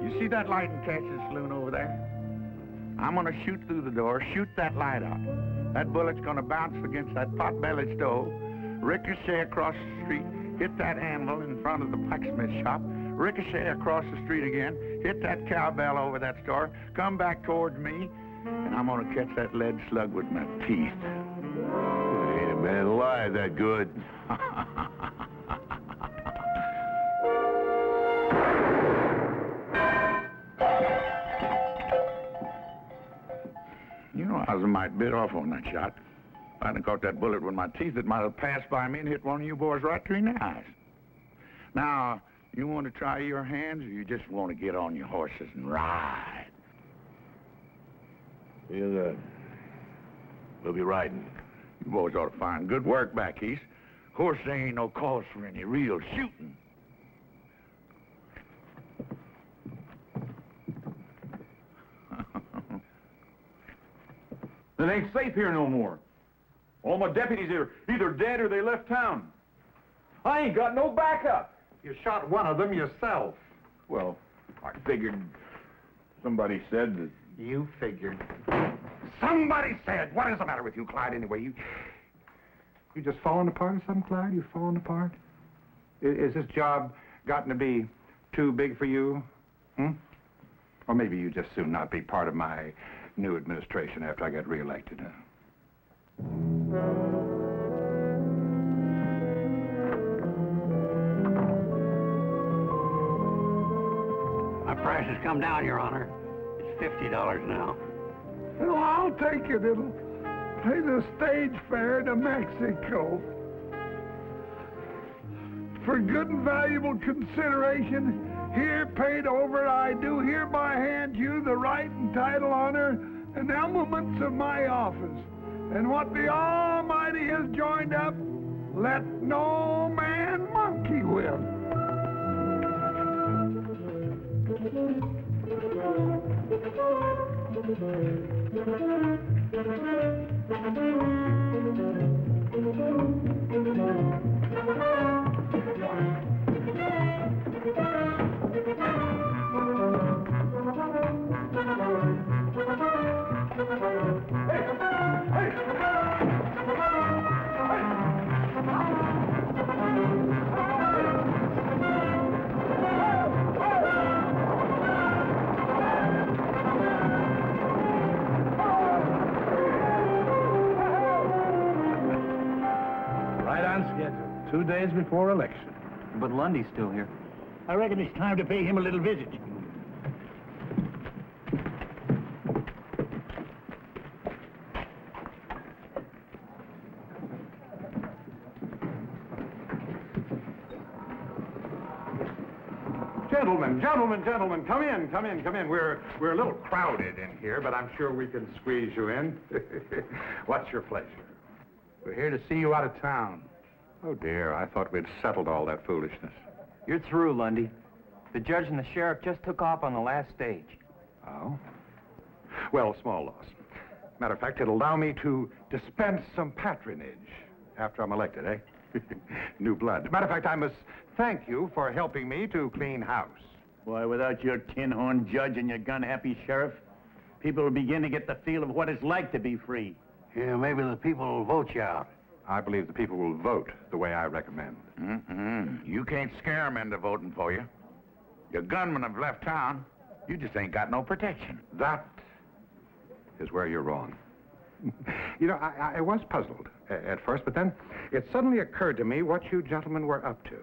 you see that light and catching saloon over there? I'm gonna shoot through the door, shoot that light out. That bullet's gonna bounce against that pot-bellied stove, ricochet across the street, hit that anvil in front of the blacksmith shop, ricochet across the street again, hit that cowbell over that store, come back towards me, and I'm gonna catch that lead slug with my teeth. Ain't a man alive that good. You know, I was a mite bit off on that shot. If I hadn't caught that bullet with my teeth, it might have passed by me and hit one of you boys right between the eyes. Now, you want to try your hands, or you just want to get on your horses and ride? We'll be riding. You boys ought to find good work back east. Of course, there ain't no cause for any real shooting. It ain't safe here no more. All my deputies are either dead or they left town. I ain't got no backup. You shot one of them yourself. Well, I figured somebody said that... You figured. Somebody said. What is the matter with you, Clyde, anyway? You just falling apart or something, Clyde? You falling apart? Is this job gotten to be too big for you? Or maybe you just soon not be part of my new administration after I get reelected, huh? My price has come down, Your Honor. It's $50 now. Well, I'll take it. It'll pay the stage fare to Mexico. For good and valuable consideration, here paid over, I do hereby hand you the right and title, honor, and elements of my office. And what the Almighty has joined up, let no man monkey with. Right on schedule. 2 days before election. But Lundy's still here. I reckon it's time to pay him a little visit. Gentlemen, come in. We're a little crowded in here, but I'm sure we can squeeze you in. What's your pleasure? We're here to see you out of town. Oh, dear, I thought we'd settled all that foolishness. You're through, Lundy. The judge and the sheriff just took off on the last stage. Oh? Well, small loss. Matter of fact, it'll allow me to dispense some patronage after I'm elected, eh? New blood. Matter of fact, I must thank you for helping me to clean house. Why, without your tin-horn judge and your gun-happy sheriff, people will begin to get the feel of what it's like to be free. Yeah, maybe the people will vote you out. I believe the people will vote the way I recommend. You can't scare them into voting for you. Your gunmen have left town. You just ain't got no protection. That is where you're wrong. You know, I was puzzled at first, but then it suddenly occurred to me what you gentlemen were up to.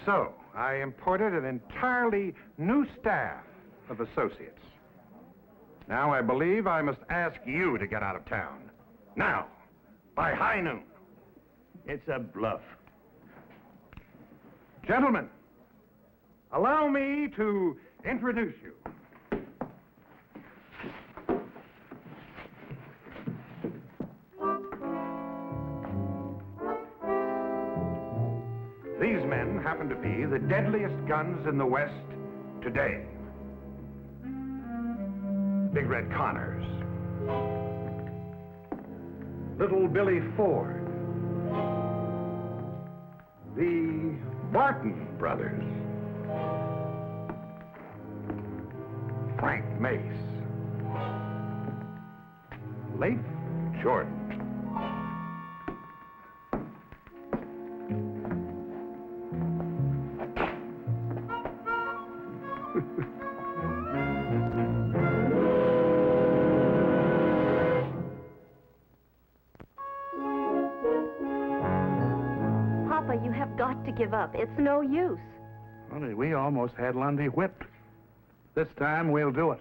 So, I imported an entirely new staff of associates. Now I believe I must ask you to get out of town. Now, by high noon. It's a bluff. Gentlemen, allow me to introduce you. These men happen to be the deadliest guns in the West today. Big Red Connors, Little Billy Ford, the Barton brothers, Frank Mace, Leif Jordan. Papa, you have got to give up. It's no use. Honey, we almost had Lundy whipped. This time, we'll do it.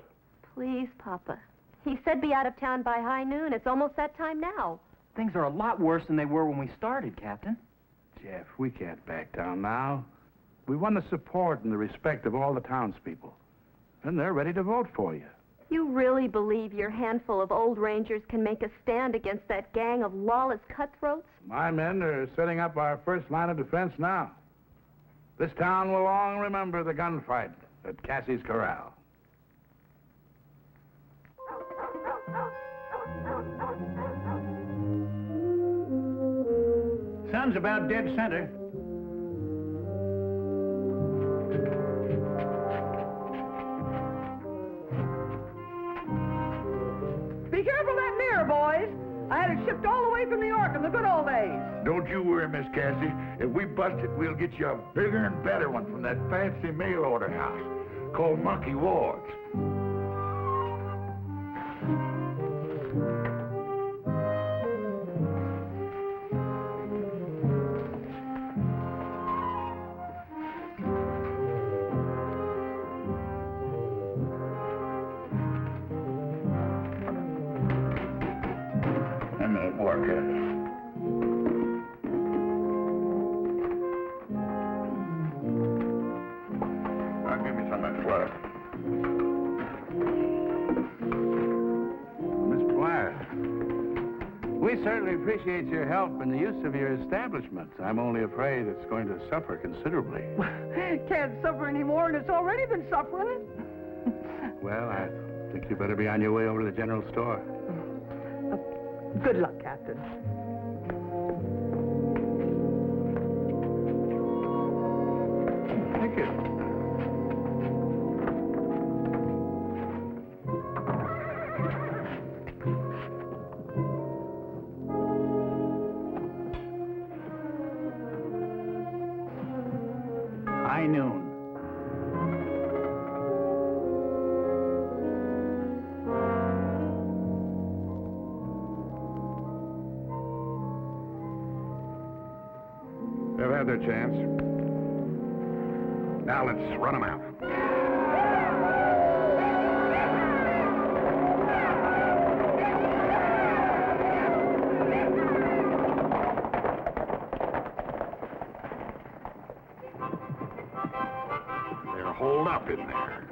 Please, Papa. He said be out of town by high noon. It's almost that time now. Things are a lot worse than they were when we started, Captain. Jeff, we can't back down now. We won the support and the respect of all the townspeople. And they're ready to vote for you. You really believe your handful of old rangers can make a stand against that gang of lawless cutthroats? My men are setting up our first line of defense now. This town will long remember the gunfight at Cassie's Corral. Sun's about dead center. Be careful of that mirror, boys. I had it shipped all the way from New York in the good old days. Don't you worry, Miss Cassie. If we bust it, we'll get you a bigger and better one from that fancy mail order house called Monkey Ward's. Appreciate your help in the use of your establishment. I'm only afraid it's going to suffer considerably. Can't suffer anymore, and it's already been suffering. Well, I think you better be on your way over to the general store. Good luck, Captain. Thank you. High noon. They've had their chance. Now let's run them out. They're holed up in there.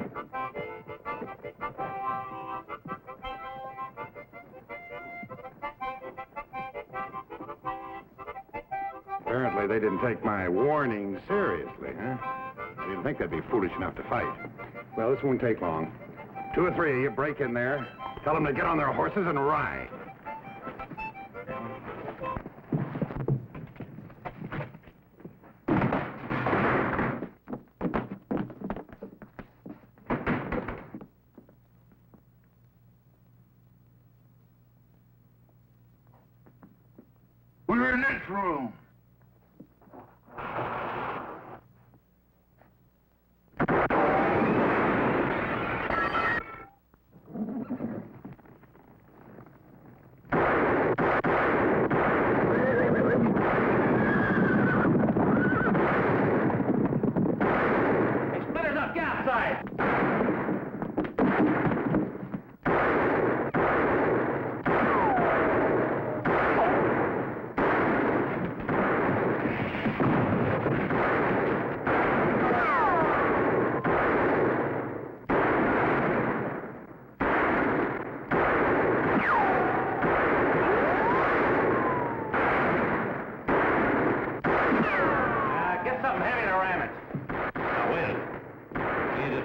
Apparently they didn't take my warning seriously, huh? I didn't think they'd be foolish enough to fight. Well, this won't take long. 2 or 3 of you break in there, tell them to get on their horses and ride. We're in this room.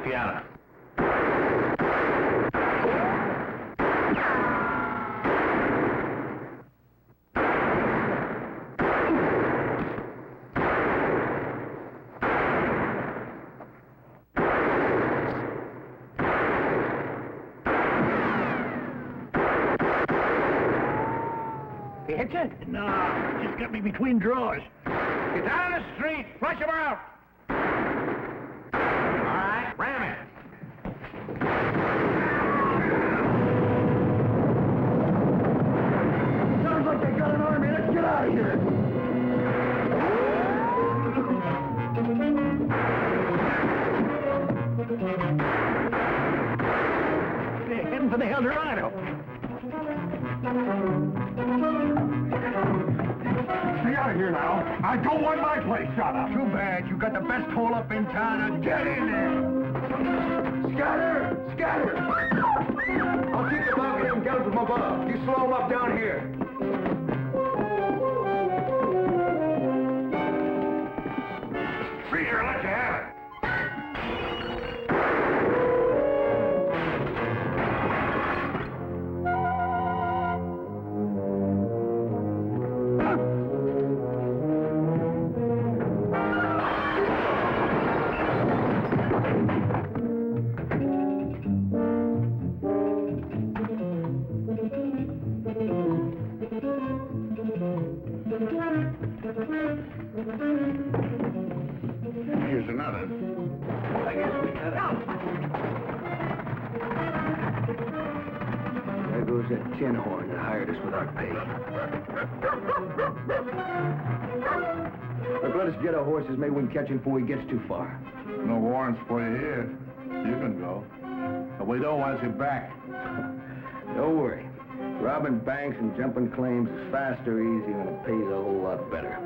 piano. He hit you? No, just got me between drawers. Get down the street. Flush him out. All right, ram it. Sounds like they got an army. Let's get out of here. They're heading for the Eldorado. Stay out of here now. I don't want my place shot up. Too bad. You got the best hole up in town. Now get in there. Scatter! Scatter! I'll keep the bucket and guns from above. You slow them up down here. Freezer, let you have it. Here's another. I guess we got it. There goes that tin horn that hired us without pay. Look, let us get our horses. Maybe we can catch him before he gets too far. No warrants for you here. You can go. But we don't want you back. Don't worry. Robbing banks and jumping claims is fast or easy, and it pays a whole lot better.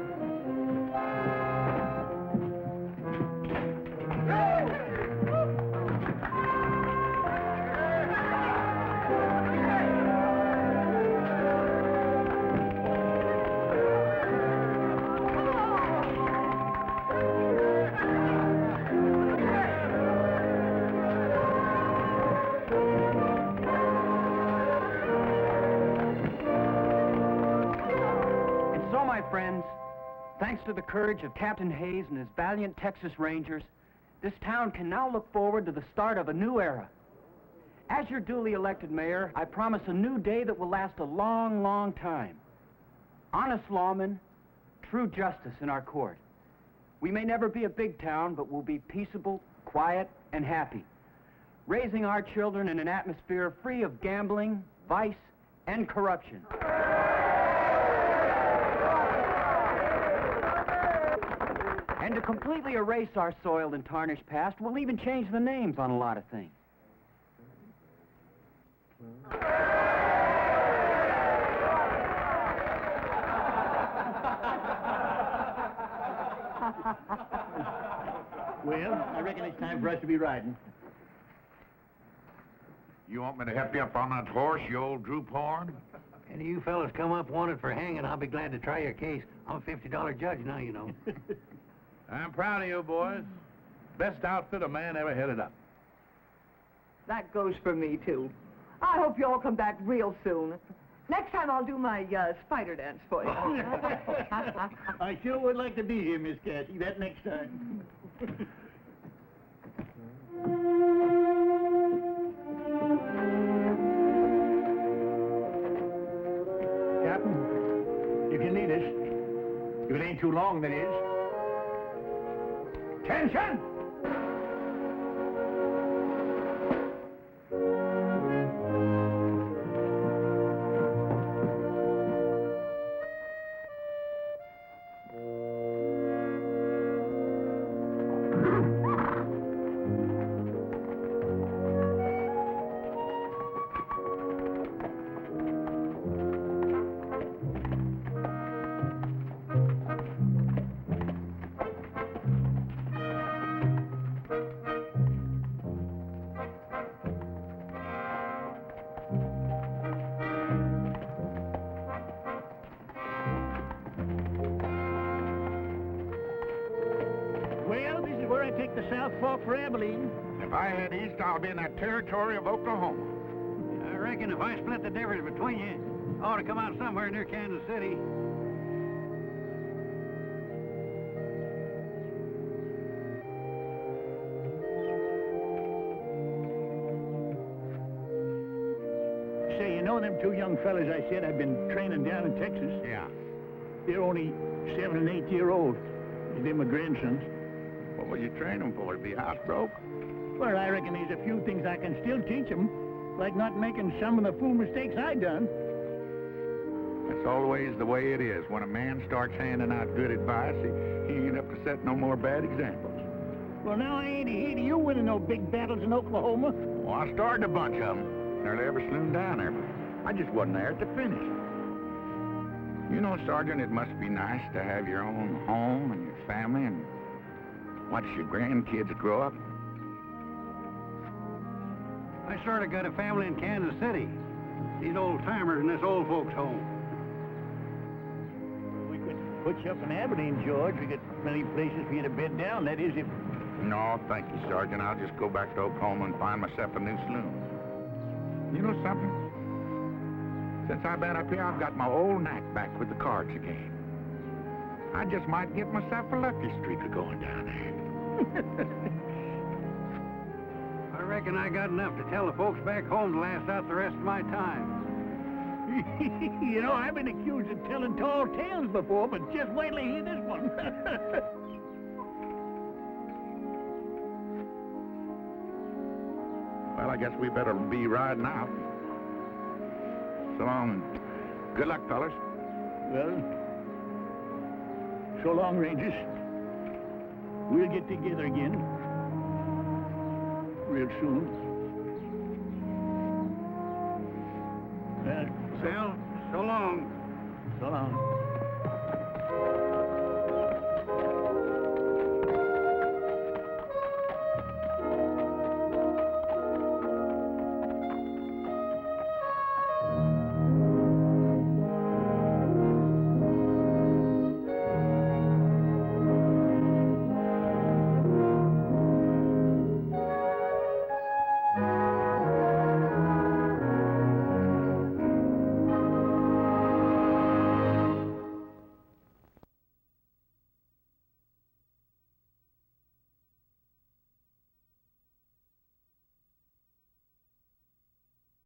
Friends, thanks to the courage of Captain Hayes and his valiant Texas Rangers, this town can now look forward to the start of a new era. As your duly elected mayor, I promise a new day that will last a long, long time. Honest lawmen, true justice in our court. We may never be a big town, but we'll be peaceable, quiet, and happy, raising our children in an atmosphere free of gambling, vice, and corruption. And to completely erase our soiled and tarnished past, we'll even change the names on a lot of things. Well, I reckon it's time for us to be riding. You want me to help you up on that horse, you old droop horn? Any of you fellas come up wanted for hanging, I'll be glad to try your case. I'm a $50 judge now, you know. I'm proud of you, boys. Best outfit a man ever headed up. That goes for me, too. I hope you all come back real soon. Next time I'll do my spider dance for you. I sure would like to be here, Miss Cassie. That next time. Captain, if you need us, if it ain't too long, that is. Attention! Well, this is where I take the South Fork for Abilene. If I head east, I'll be in that territory of Oklahoma. I reckon if I split the difference between you, I ought to come out somewhere near Kansas City. Say, you know them two young fellas I said I've been training down in Texas? Yeah. They're only 7 and 8 year old. They're my grandsons. What will you train them for, to be housebroke? Well, I reckon there's a few things I can still teach them, like not making some of the fool mistakes I done. That's always the way it is. When a man starts handing out good advice, he ain't up to set no more bad examples. Well, now I ain't ahead of you winning no big battles in Oklahoma. Well, I started a bunch of them. Nearly every saloon down there, but I just wasn't there at the finish. You know, Sergeant, it must be nice to have your own home and your family and watch your grandkids grow up. I sort of got a family in Kansas City. These old-timers in this old folks' home. We could put you up in Aberdeen, George. We got plenty of places for you to bed down. That is, if... No, thank you, Sergeant. I'll just go back to Oklahoma and find myself a new saloon. You know something? Since I've been up here, I've got my old knack back with the cards again. I just might get myself a lucky streak of going down there. I reckon I got enough to tell the folks back home to last out the rest of my time. You know, I've been accused of telling tall tales before, but just wait till you hear this one. Well, I guess we better be riding out. So long, and good luck, fellas. Well, so long, Rangers. We'll get together again real soon.